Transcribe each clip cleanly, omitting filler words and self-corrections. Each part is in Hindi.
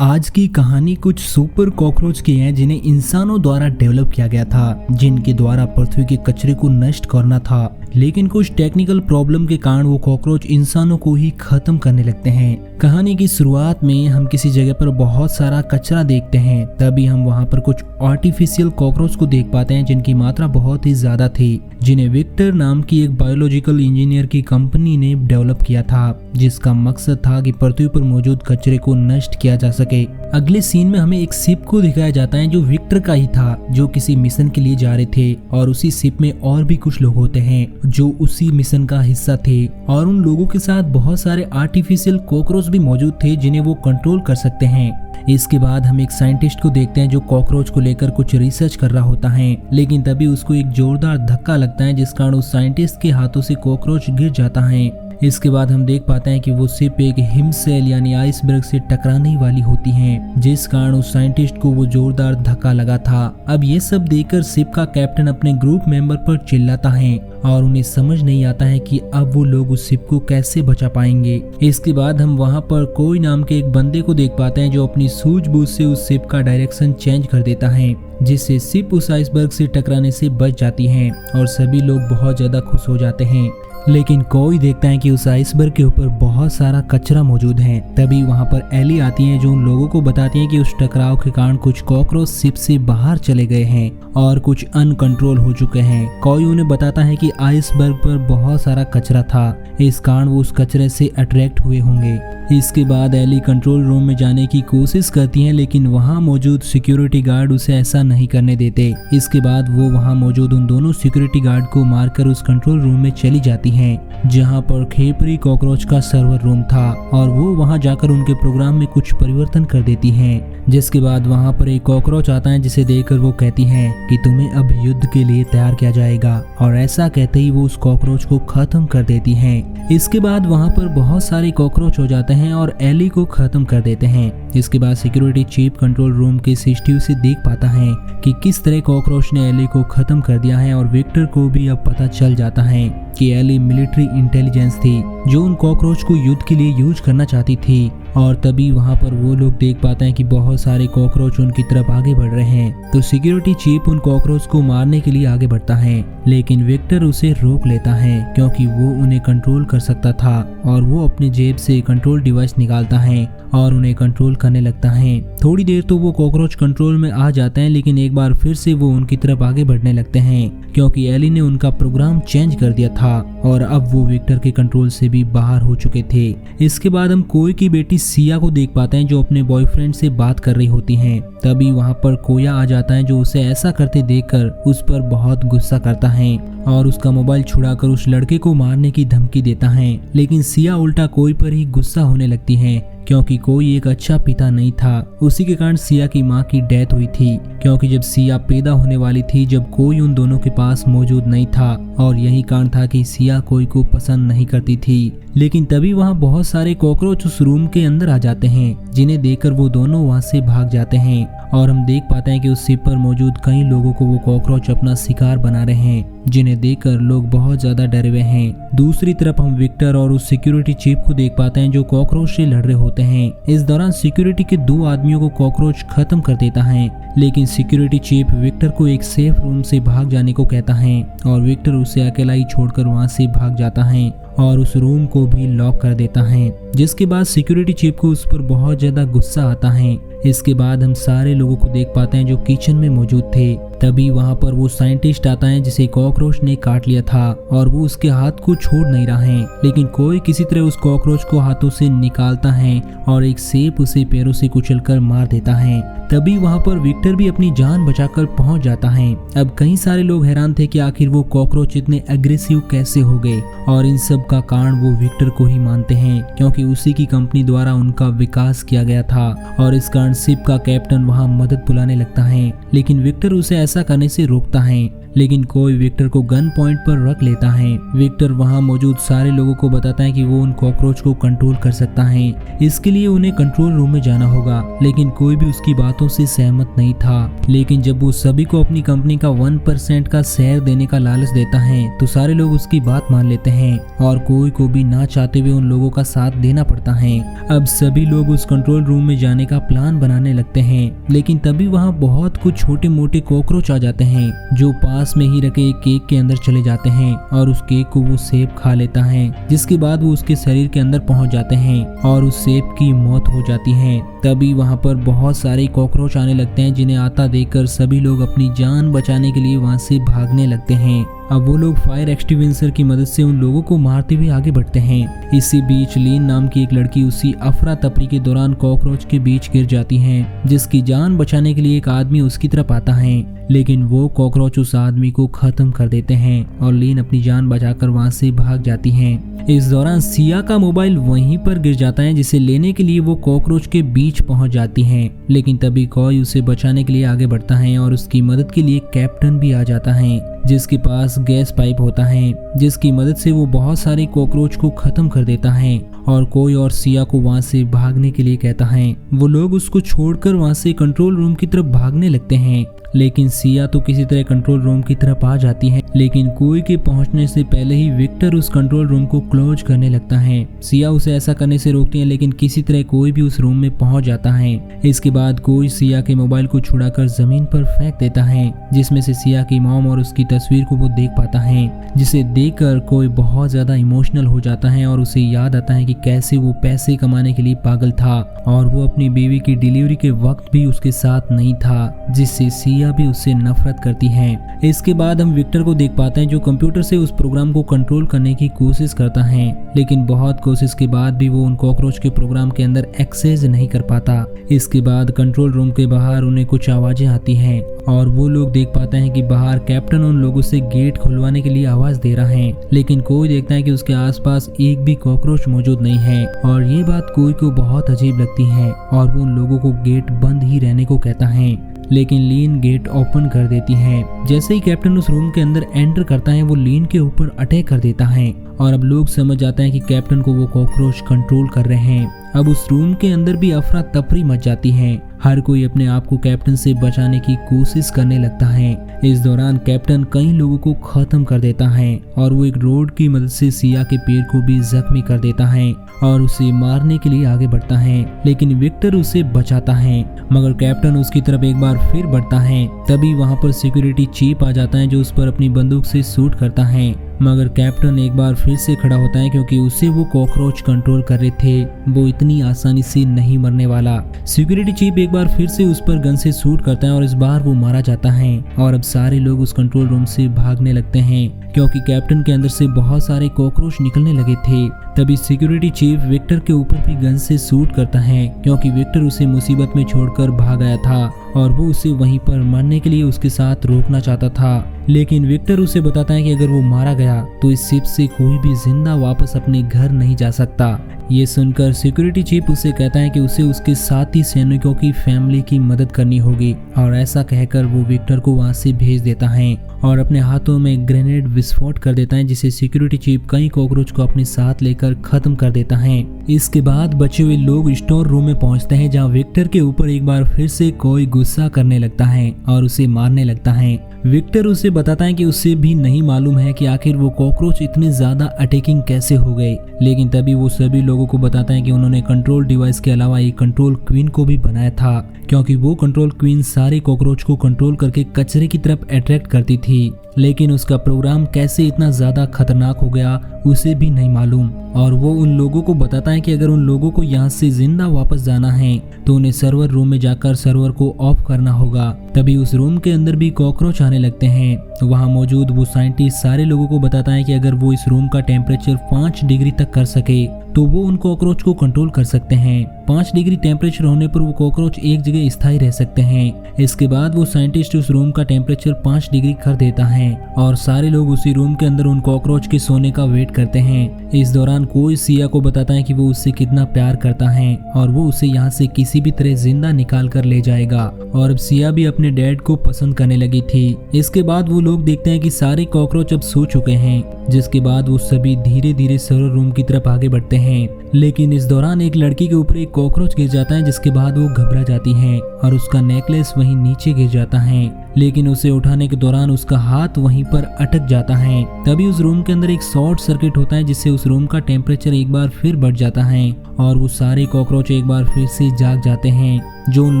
आज की कहानी कुछ सुपर कॉकरोच की है जिन्हें इंसानों द्वारा डेवलप किया गया था, जिनके द्वारा पृथ्वी के कचरे को नष्ट करना था। लेकिन कुछ टेक्निकल प्रॉब्लम के कारण वो कॉकरोच इंसानों को ही खत्म करने लगते हैं। कहानी की शुरुआत में हम किसी जगह पर बहुत सारा कचरा देखते हैं, तभी हम वहाँ पर कुछ आर्टिफिशियल कॉकरोच को देख पाते हैं जिनकी मात्रा बहुत ही ज्यादा थी, जिन्हें विक्टर नाम की एक बायोलॉजिकल इंजीनियर की कंपनी ने डेवलप किया था, जिसका मकसद था कि पृथ्वी पर मौजूद कचरे को नष्ट किया जा सके। अगले सीन में हमें एक शिप को दिखाया जाता है जो विक्टर का ही था, जो किसी मिशन के लिए जा रहे थे, और उसी शिप में और भी कुछ लोग होते हैं जो उसी मिशन का हिस्सा थे, और उन लोगों के साथ बहुत सारे आर्टिफिशियल कॉकरोच भी मौजूद थे जिन्हें वो कंट्रोल कर सकते हैं। इसके बाद हम एक साइंटिस्ट को देखते हैं जो कॉकरोच को लेकर कुछ रिसर्च कर रहा होता है, लेकिन तभी उसको एक जोरदार धक्का लगता है जिस कारण उस साइंटिस्ट के हाथों से कॉकरोच गिर जाता है। इसके बाद हम देख पाते हैं कि वो शिप एक हिमशैल यानी आइसबर्ग से टकराने वाली होती है, जिस कारण उस साइंटिस्ट को वो जोरदार धक्का लगा था। अब ये सब देखकर शिप का कैप्टन अपने ग्रुप मेंबर पर चिल्लाता है और उन्हें समझ नहीं आता है कि अब वो लोग उस शिप को कैसे बचा पाएंगे। इसके बाद हम वहाँ पर कोई नाम के एक बंदे को देख पाते हैं जो अपनी सूझबूझ से उस शिप का डायरेक्शन चेंज कर देता है, जिससे शिप उस आइसबर्ग से टकराने से बच जाती है और सभी लोग बहुत ज्यादा खुश हो जाते हैं। लेकिन कोई देखता है कि उस आइसबर्ग के ऊपर बहुत सारा कचरा मौजूद है। तभी वहां पर एली आती है जो उन लोगों को बताती है कि उस टकराव के कारण कुछ कॉकरोच शिप से बाहर चले गए हैं और कुछ अनकंट्रोल हो चुके हैं। कोई उन्हें बताता है कि आइसबर्ग पर बहुत सारा कचरा था, इस कारण वो उस कचरे से अट्रैक्ट हुए होंगे। इसके बाद एली कंट्रोल रूम में जाने की कोशिश करती है, लेकिन वहां मौजूद सिक्योरिटी गार्ड उसे ऐसा नहीं करने देते। इसके बाद वो वहां मौजूद उन दोनों सिक्योरिटी गार्ड को मारकर उस कंट्रोल रूम में चली जाती हैं, जहां पर खेपरी कॉकरोच का सर्वर रूम था, और वो वहां जाकर उनके प्रोग्राम में कुछ परिवर्तन कर देती हैं। जिसके बाद वहां पर एक कॉकरोच आता है जिसे देखकर वो कहती हैं कि तुम्हें अब युद्ध के लिए तैयार किया जाएगा, और ऐसा कहते ही वो उस कॉकरोच को खत्म कर देती हैं। इसके बाद वहां पर बहुत सारे कॉकरोच हो जाते हैं और एली को खत्म कर देते हैं। इसके बाद सिक्योरिटी चीफ कंट्रोल रूम के सीसीटीवी से देख पाता है कि किस तरह कॉकरोच ने एली को खत्म कर दिया है, और विक्टर को भी अब पता चल जाता है कि एली मिलिट्री इंटेलिजेंस थी जो उन कॉकरोच को युद्ध के लिए यूज करना चाहती थी। और तभी वहां पर वो लोग देख पाते हैं कि बहुत सारे कॉकरोच उनकी तरफ आगे बढ़ रहे हैं, तो सिक्योरिटी चीफ उन कॉकरोच को मारने के लिए आगे बढ़ता है, लेकिन विक्टर उसे रोक लेता है क्योंकि वो उन्हें कंट्रोल कर सकता था, और वो अपनी जेब से कंट्रोल डिवाइस निकालता है और उन्हें कंट्रोल करने लगता है। थोड़ी देर तो वो कॉकरोच कंट्रोल में आ जाते हैं, लेकिन एक बार फिर से वो उनकी तरफ आगे बढ़ने लगते हैं क्योंकि एली ने उनका प्रोग्राम चेंज कर दिया था और अब वो विक्टर के कंट्रोल से भी बाहर हो चुके थे। इसके बाद हम कोई की बेटी सिया को देख पाते हैं जो अपने बॉयफ्रेंड से बात कर रही होती हैं। तभी वहां पर कोया आ जाता है जो उसे ऐसा करते देखकर उस पर बहुत गुस्सा करता है और उसका मोबाइल छुड़ाकर उस लड़के को मारने की धमकी देता है, लेकिन सिया उल्टा कोई पर ही गुस्सा होने लगती है क्योंकि कोई एक अच्छा पिता नहीं था। उसी के कारण सिया की माँ की डेथ हुई थी, क्योंकि जब सिया पैदा होने वाली थी जब कोई उन दोनों के पास मौजूद नहीं था, और यही कारण था कि सिया कोई को पसंद नहीं करती थी। लेकिन तभी वहाँ बहुत सारे कॉकरोच उस रूम के अंदर आ जाते हैं, जिन्हें देखकर वो दोनों वहाँ से भाग जाते हैं, और हम देख पाते हैं कि उस शिप पर मौजूद कई लोगों को वो कॉकरोच अपना शिकार बना रहे हैं, जिन्हें देखकर लोग बहुत ज्यादा डरे हुए हैं। दूसरी तरफ हम विक्टर और उस सिक्योरिटी चीफ को देख पाते हैं जो कॉकरोच से लड़ रहे होते हैं। इस दौरान सिक्योरिटी के 2 आदमियों को कॉकरोच खत्म कर देता है, लेकिन सिक्योरिटी चीफ विक्टर को एक सेफ रूम से भाग जाने को कहता है, और विक्टर उसे अकेला ही छोड़कर वहां से भाग जाता है और उस रूम को भी लॉक कर देता है। जिसके बाद सिक्योरिटी चीफ को उस पर बहुत ज्यादा गुस्सा आता है। इसके बाद हम सारे लोगों को देख पाते हैं जो किचन में मौजूद थे। तभी वहां पर वो साइंटिस्ट आता है जिसे कॉकरोच ने काट लिया था, और वो उसके हाथ को छोड़ नहीं रहा है, लेकिन कोई किसी तरह उस कॉकरोच को हाथों से निकालता है और एक सेब उसे पैरों से कुचलकर मार देता है। तभी वहां पर विक्टर भी अपनी जान बचाकर पहुंच जाता है। अब कई सारे लोग हैरान थे कि आखिर वो कॉकरोच इतने एग्रेसिव कैसे हो गए, और इन सब का कारण वो विक्टर को ही मानते हैं क्योंकि उसी की कंपनी द्वारा उनका विकास किया गया था, और इस कारण शिप का कैप्टन वहां मदद बुलाने लगता है, लेकिन विक्टर उसे ऐसा करने से रोकता है। लेकिन कोई विक्टर को गन पॉइंट पर रख लेता है। विक्टर वहां मौजूद सारे लोगों को बताता है कि वो उन कॉकरोच को कंट्रोल कर सकता है। इसके लिए उन्हें कंट्रोल रूम में जाना होगा, लेकिन कोई भी उसकी बातों से सहमत नहीं था। लेकिन जब वो सभी को अपनी कंपनी का 1% का शेयर देने का लालच देता है तो सारे लोग उसकी बात मान लेते हैं और कोई को भी ना चाहते हुए उन लोगों का साथ देना पड़ता है। अब सभी लोग उस कंट्रोल रूम में जाने का प्लान बनाने लगते हैं, लेकिन तभी वहाँ बहुत कुछ छोटे मोटे कॉकरोच आ जाते हैं जो पास में ही रखे एक केक के अंदर चले जाते हैं और उस केक को वो सेब खा लेता है, जिसके बाद वो उसके शरीर के अंदर पहुंच जाते हैं और उस सेब की मौत हो जाती है। तभी वहाँ पर बहुत सारे कॉकरोच आने लगते हैं, जिन्हें आता देखकर सभी लोग अपनी जान बचाने के लिए वहाँ से भागने लगते हैं। अब वो लोग फायर एक्सटिंग्विशर की मदद से उन लोगों को मारते हुए आगे बढ़ते हैं। इसी बीच लीन नाम की एक लड़की उसी अफरा तफरी के दौरान कॉकरोच के बीच गिर जाती है, जिसकी जान बचाने के लिए एक आदमी उसकी तरफ आता है, लेकिन वो कॉकरोच उस आदमी को खत्म कर देते हैं और लीन अपनी जान बचाकर वहां से भाग जाती है। इस दौरान सिया का मोबाइल वहीं पर गिर जाता है, जिसे लेने के लिए वो कॉकरोच के बीच पहुंच जाती हैं। लेकिन तभी कॉय उसे बचाने के लिए आगे बढ़ता है और उसकी मदद के लिए कैप्टन भी आ जाता है, जिसके पास गैस पाइप होता है, जिसकी मदद से वो बहुत सारे कॉकरोच को खत्म कर देता है और कोई और सिया को वहां से भागने के लिए कहता है। वो लोग उसको छोड़कर वहां से कंट्रोल रूम की तरफ भागने लगते हैं, लेकिन सिया तो किसी तरह कंट्रोल रूम की तरफ आ जाती है, लेकिन कोई के पहुंचने से पहले ही विक्टर उस कंट्रोल रूम को क्लोज करने लगता है। सिया उसे ऐसा करने से रोकती है, लेकिन किसी तरह कोई भी उस रूम में पहुंच जाता है। इसके बाद कोई सिया के मोबाइल को छुड़ाकर जमीन पर फेंक देता है, जिसमें से सिया की मॉम और उसकी तस्वीर को वो देख पाता है, जिसे देखकर कोई बहुत ज्यादा इमोशनल हो जाता है और उसे याद आता है कि कैसे वो पैसे कमाने के लिए पागल था और वो अपनी बीवी की डिलीवरी के वक्त भी उसके साथ नहीं था, जिससे सिया भी उससे नफरत करती है। इसके बाद हम विक्टर को देख पाते हैं जो कंप्यूटर से उस प्रोग्राम को कंट्रोल करने की कोशिश करता है, लेकिन बहुत कोशिश के बाद भी वो उन कॉकरोच के प्रोग्राम के अंदर एक्सेस नहीं कर पाता। इसके बाद कंट्रोल रूम के बाहर उन्हें कुछ आवाजें आती हैं और वो लोग देख पाते हैं कि बाहर कैप्टन उन लोगों से गेट खुलवाने के लिए आवाज दे रहा है, लेकिन कोई देखता है कि उसके आसपास एक भी कॉकरोच मौजूद नहीं है और ये बात कोई को बहुत अजीब लगती है और वो उन लोगों को गेट बंद ही रहने को कहता है, लेकिन लीन गेट ओपन कर देती है। जैसे ही कैप्टन उस रूम के अंदर एंटर करता है वो लीन के ऊपर अटैक कर देता है और अब लोग समझ जाते हैं कि कैप्टन को वो कॉकरोच कंट्रोल कर रहे हैं। अब उस रूम के अंदर भी अफरा तफरी मच जाती है, हर कोई अपने आप को कैप्टन से बचाने की कोशिश करने लगता है। इस दौरान कैप्टन कई लोगों को खत्म कर देता है और वो एक रोड की मदद से सिया के पैर को भी जख्मी कर देता है और उसे मारने के लिए आगे बढ़ता है, लेकिन विक्टर उसे बचाता है। मगर कैप्टन उसकी तरफ एक बार फिर बढ़ता है, तभी वहां पर सिक्योरिटी चीफ आ जाता है जो उस पर अपनी बंदूक से शूट करता है। मगर कैप्टन एक बार फिर से खड़ा होता है क्योंकि उसे वो कॉकरोच कंट्रोल कर रहे थे, वो इतनी आसानी से नहीं मरने वाला। सिक्योरिटी चीफ एक बार फिर से उस पर गन से शूट करता है और इस बार वो मारा जाता है और अब सारे लोग उस कंट्रोल रूम से भागने लगते हैं क्योंकि कैप्टन के अंदर से बहुत सारे कॉकरोच निकलने लगे थे। तभी सिक्योरिटी चीफ विक्टर के ऊपर भी गन से शूट करता है क्योंकि विक्टर उसे मुसीबत में छोड़कर भाग आया था और वो उसे वहीं पर मरने के लिए उसके साथ रोकना चाहता था, लेकिन विक्टर उसे बताता है कि अगर वो मारा गया तो इस शिप से कोई भी जिंदा वापस अपने घर नहीं जा सकता। ये सुनकर सिक्योरिटी चीफ उसे कहता है कि उसे उसके साथी सैनिकों की फैमिली की मदद करनी होगी और ऐसा कहकर वो विक्टर को वहां से भेज देता है और अपने हाथों में ग्रेनेड विस्फोट कर देता है, जिसे सिक्योरिटी चीफ कई कॉकरोच को अपने साथ लेकर खत्म कर देता है। इसके बाद बचे हुए लोग स्टोर रूम में पहुंचते हैं जहां विक्टर के ऊपर एक बार फिर से कोई गुस्सा करने लगता है और उसे मारने लगता है। विक्टर उसे बताता है कि उसे भी नहीं मालूम है कि आखिर वो कॉकरोच इतने ज्यादा अटैकिंग कैसे हो गए, लेकिन तभी वो सभी लोगों को बताता है कि उन्होंने कंट्रोल डिवाइस के अलावा एक कंट्रोल क्वीन को भी बनाया था क्योंकि वो कंट्रोल क्वीन सारे कॉकरोच को कंट्रोल करके कचरे की तरफ अट्रैक्ट करती थी, लेकिन उसका प्रोग्राम कैसे इतना ज्यादा खतरनाक हो गया उसे भी नहीं मालूम। और वो उन लोगों को बताता है कि अगर उन लोगों को यहाँ से जिंदा वापस जाना है तो उन्हें सर्वर रूम में जाकर सर्वर को ऑफ करना होगा। तभी उस रूम के अंदर भी कॉकरोच आने लगते हैं। वहाँ मौजूद वो साइंटिस्ट सारे लोगों को बताता है कि अगर वो इस रूम का टेम्परेचर 5 डिग्री तक कर सके तो वो उन कॉकरोच को कंट्रोल कर सकते हैं। 5 डिग्री टेम्परेचर होने पर वो कॉकरोच एक जगह स्थायी रह सकते हैं। इसके बाद वो साइंटिस्ट उस रूम का टेम्परेचर 5 डिग्री कर देता है और सारे लोग उसी रूम के अंदर उन कॉकरोच के सोने का वेट करते हैं। इस दौरान कोई सिया को बताता है कि वो उससे कितना प्यार करता है और वो उसे यहाँ से किसी भी तरह जिंदा निकाल कर ले जाएगा। और अब सिया भी अपने डैड को पसंद करने लगी थी। इसके बाद वो लोग देखते हैं कि सारे कॉकरोच अब सो चुके हैं, जिसके बाद वो सभी धीरे धीरे सर्वर रूम की तरफ आगे बढ़ते हैं। लेकिन इस दौरान एक लड़की के ऊपर एक कॉकरोच गिर जाता है, जिसके बाद वो घबरा जाती है और उसका नेकलेस वहीं नीचे गिर जाता है। लेकिन उसे उठाने के दौरान उसका हाथ वहीं पर अटक जाता है। तभी उस रूम के अंदर एक शॉर्ट सर्किट होता है, जिससे उस रूम का टेम्परेचर एक बार फिर बढ़ जाता है और वो सारे कॉकरोच एक बार फिर से जाग जाते हैं, जो उन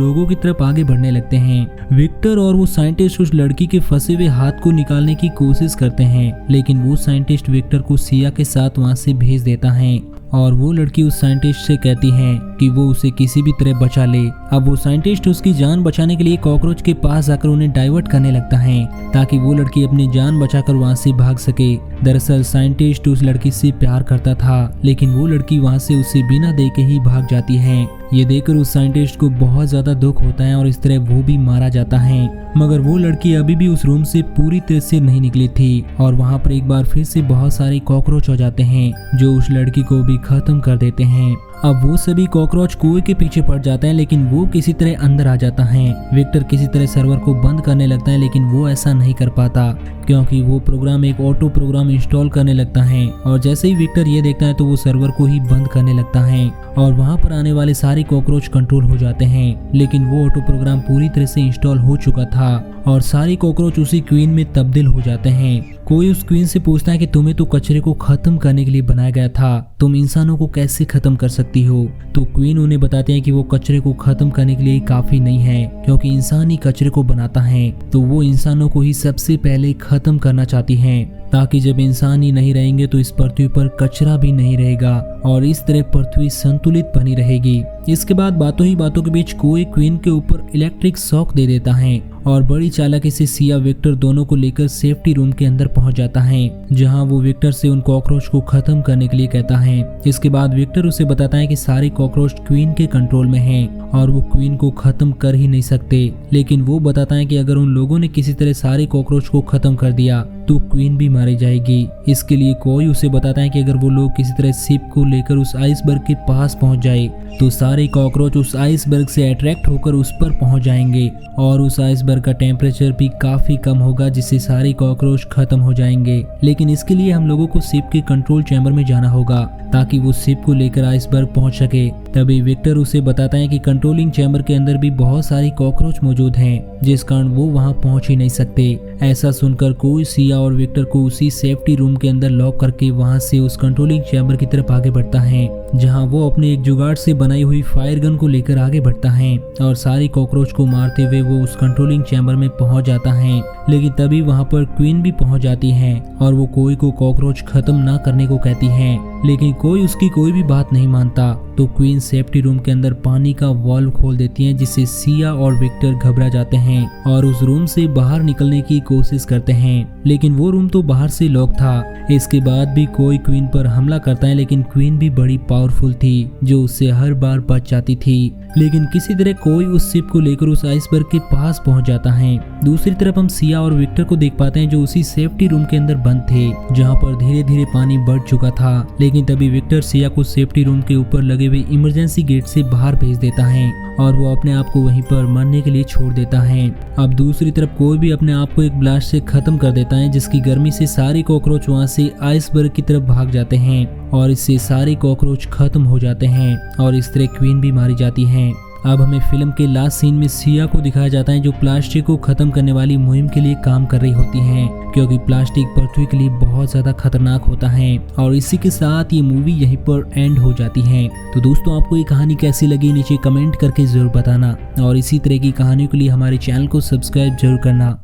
लोगों की तरफ आगे बढ़ने लगते हैं। विक्टर और वो साइंटिस्ट उस लड़की के फंसे हुए हाथ को निकालने की कोशिश करते हैं, लेकिन वो साइंटिस्ट विक्टर को सिया के साथ वहां से भेज देता है और वो लड़की उस साइंटिस्ट से कहती है कि वो उसे किसी भी तरह बचा ले। अब वो साइंटिस्ट उसकी जान बचाने के लिए कॉकरोच के पास जाकर उन्हें डाइवर्ट करने लगता है, ताकि वो लड़की अपनी जान बचाकर वहां से भाग सके। दरअसल साइंटिस्ट उस लड़की से प्यार करता था, लेकिन वो लड़की वहां से उसे बिना देखे ही भाग जाती है। ये देखकर उस साइंटिस्ट को बहुत ज्यादा दुख होता है और इस तरह वो भी मारा जाता है। मगर वो लड़की अभी भी उस रूम से पूरी तरह से नहीं निकली थी और वहां पर एक बार फिर से बहुत सारे कॉकरोच हो जाते हैं, जो उस लड़की को भी खत्म कर देते हैं। अब वो सभी कॉकरोच कुएं के पीछे पड़ जाते हैं, लेकिन वो किसी तरह अंदर आ जाता है। विक्टर किसी तरह सर्वर को बंद करने लगता है, लेकिन वो ऐसा नहीं कर पाता, क्योंकि वो प्रोग्राम एक ऑटो प्रोग्राम इंस्टॉल करने लगता है। और जैसे ही विक्टर ये देखता है तो वो सर्वर को ही बंद करने लगता है और वहां पर आने वाले सारे कॉकरोच कंट्रोल हो जाते हैं। लेकिन वो ऑटो प्रोग्राम पूरी तरह से इंस्टॉल हो चुका था और सारे कॉकरोच उसी क्वीन में तब्दील हो जाते हैं। कोई उस क्वीन से पूछता है कि तुम्हें तो कचरे को खत्म करने के लिए बनाया गया था, तुम इंसानों को कैसे खत्म कर सकती हो? तो क्वीन उन्हें बताते हैं कि वो कचरे को खत्म करने के लिए काफी नहीं है, क्योंकि इंसान ही कचरे को बनाता है। तो वो इंसानों को ही सबसे पहले खत्म करना चाहती हैं, ताकि जब इंसान ही नहीं रहेंगे तो इस पृथ्वी पर कचरा भी नहीं रहेगा और इस तरह पृथ्वी संतुलित बनी रहेगी। इसके बाद बातों ही बातों के बीच कोई क्वीन के ऊपर इलेक्ट्रिक शॉक दे देता है और बड़ी चालाकी से सिया विक्टर दोनों को लेकर सेफ्टी रूम के अंदर पहुंच जाता है, जहां वो विक्टर से उन कॉकरोच को खत्म करने के लिए कहता है। इसके बाद विक्टर उसे बताता है कि सारे कॉकरोच क्वीन के कंट्रोल में हैं और वो क्वीन को खत्म कर ही नहीं सकते। लेकिन वो बताता है कि अगर उन लोगों ने किसी तरह सारे कॉकरोच को खत्म कर दिया तो क्वीन भी मारी जाएगी। इसके लिए कोई उसे बताता है कि अगर वो लोग किसी तरह शिप को लेकर उस आइसबर्ग के पास पहुंच जाए तो सारे कॉकरोच उस आइसबर्ग से अट्रैक्ट होकर उस पर पहुंच जाएंगे और उस आइसबर्ग का टेम्परेचर भी काफी कम होगा, जिससे सारे कॉकरोच खत्म हो जाएंगे। लेकिन इसके लिए हम लोगों को शिप के कंट्रोल चैम्बर में जाना होगा, ताकि वो शिप को लेकर आइसबर्ग पहुंच सके। तभी विक्टर उसे बताता है कि कंट्रोलिंग चैम्बर के अंदर भी बहुत सारी कॉकरोच मौजूद हैं, जिस कारण वो वहां पहुंच ही नहीं सकते। ऐसा सुनकर कोई सिया और विक्टर को उसी सेफ्टी रूम के अंदर लॉक करके वहां से उस कंट्रोलिंग चैम्बर की तरफ आगे बढ़ता है, जहां वो अपने एक जुगाड़ से बनाई हुई फायर गन को लेकर आगे बढ़ता है और सारी कॉकरोच को मारते हुए वो उस कंट्रोलिंग चैम्बर में पहुंच जाता है। लेकिन तभी वहां पर क्वीन भी पहुंच जाती है और वो कोई को कॉकरोच खत्म ना करने को कहती है, लेकिन कोई उसकी कोई भी बात नहीं मानता। तो क्वीन सेफ्टी रूम के अंदर पानी का वाल्व खोल देती है, जिससे सिया और विक्टर घबरा जाते हैं और उस रूम से बाहर निकलने की कोशिश करते हैं, लेकिन वो रूम तो बाहर से लॉक था। इसके बाद भी कोई क्वीन पर हमला करता है, लेकिन क्वीन भी बड़ी पावरफुल थी, जो उससे हर बार बच जाती थी। लेकिन किसी तरह कोई उस शिप को लेकर उस आइसबर्ग के पास पहुंच जाता है। दूसरी तरफ हम सिया और विक्टर को देख पाते हैं, जो उसी सेफ्टी रूम के अंदर बंद थे, जहां पर धीरे धीरे पानी बढ़ चुका था। लेकिन तभी विक्टर सिया को सेफ्टी रूम के ऊपर लगे हुए इमरजेंसी गेट से बाहर भेज देता है और वो अपने आप को वहीं पर मरने के लिए छोड़ देता है। अब दूसरी तरफ कोई भी अपने आप को एक ब्लास्ट से खत्म कर देता है, जिसकी गर्मी से सारे कॉकरोच वहां से आइसबर्ग की तरफ भाग जाते हैं और इससे सारे कॉकरोच खत्म हो जाते हैं और इस तरह क्वीन भी मारी जाती है। अब हमें फिल्म के लास्ट सीन में सिया को दिखाया जाता है, जो प्लास्टिक को खत्म करने वाली मुहिम के लिए काम कर रही होती हैं, क्योंकि प्लास्टिक पृथ्वी के लिए बहुत ज्यादा खतरनाक होता है। और इसी के साथ ये मूवी यहीं पर एंड हो जाती है। तो दोस्तों, आपको ये कहानी कैसी लगी नीचे कमेंट करके जरूर बताना और इसी तरह की कहानियों के लिए हमारे चैनल को सब्सक्राइब जरूर करना।